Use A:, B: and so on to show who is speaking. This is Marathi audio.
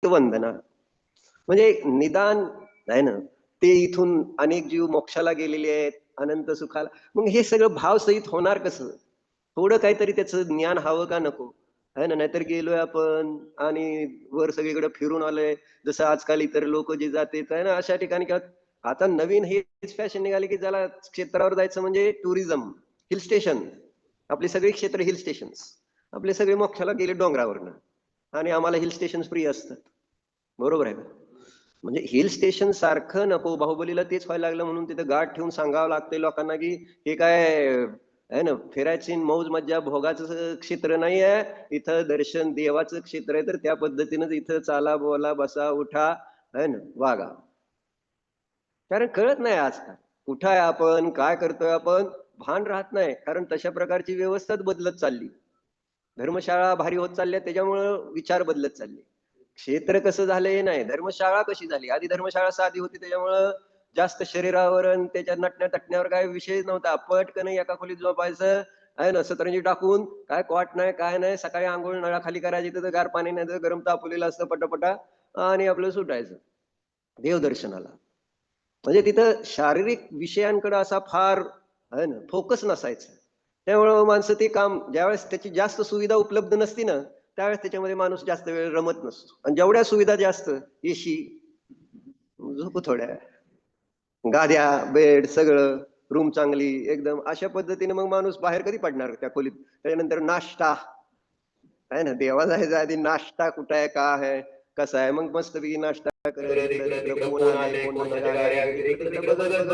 A: वंदना. म्हणजे निदान आहे ना, ते इथून अनेक जीव मोक्षाला गेलेले आहेत, अनंत सुखाला. मग हे सगळं भावसहित होणार कसं? थोडं काहीतरी त्याचं ज्ञान हवं का नको? आहे ना, नाहीतर गेलोय आपण आणि वर सगळीकडे फिरून आलोय. जसं आजकाल इतर लोक जे जातात आहे ना, अशा ठिकाणी किंवा आता नवीन हेच फॅशन निघाली, की ज्याला क्षेत्रावर जायचं म्हणजे टुरिझम, हिल स्टेशन. आपली सगळी क्षेत्र हिल स्टेशन्स. आपले सगळे मोक्षाला गेले डोंगरावरनं आणि आम्हाला हिल स्टेशन फ्री असतात. बरोबर आहे का? म्हणजे हिल स्टेशन सारखं नको. बाहुबलीला तेच व्हायला लागलं म्हणून तिथं गाठ ठेवून सांगावं लागतंय लोकांना, की हे काय आहे ना, फिरायची मौज मज्जा भोगाचं क्षेत्र नाही आहे. इथं दर्शन देवाचं क्षेत्र आहे. तर त्या पद्धतीनं इथं चाला, बोला, बसा, उठा, आहे ना, वागा. कारण कळत नाही आजकाल. कुठं आहे आपण, काय करतोय आपण, भान राहत नाही. कारण तशा प्रकारची व्यवस्थाच बदलत चालली. धर्मशाळा भारी होत चालल्या त्याच्यामुळं विचार बदलत चालले. क्षेत्र कसं झालंय नाही, धर्मशाळा कशी झाली. आधी धर्मशाळा साधी होती त्याच्यामुळं जास्त शरीरावर आणि त्याच्या नटण्या टटण्यावर काय विषय नव्हता. पटकन एका खोलीत झोपायचं आहे ना, सतरंजी टाकून, काय कॉट नाही काय नाही. सकाळी आंघोळ नळाखाली करायची तर गार पाणी नाही तर गरम तापवलेलं असतं पटापटा आणि आपलं सुटायचं देवदर्शनाला. म्हणजे तिथं शारीरिक विषयांकडे असा फार आहे ना फोकस नसायचा. त्यामुळं माणसं ते काम ज्यावेळेस त्याची जास्त सुविधा उपलब्ध नसती ना, त्यावेळेस त्याच्यामध्ये माणूस जास्त वेळ रमत नसतो. आणि जेवढ्या सुविधा जास्त, एसी, झोपू थोड्या, गाद्या, बेड सगळं, रूम चांगली एकदम, अशा पद्धतीने मग माणूस बाहेर कधी पडणार त्या खोलीत. त्याच्यानंतर नाश्ता आहे ना, देवा जायचा आधी नाश्ता कुठं आहे, का आहे, कसा आहे, मग मस्तपैकी नाश्ता करत इकडं तिकडं कोण आलंय कोण नाही, गाड्या वगैरे इकडं तिकडं बघत बघत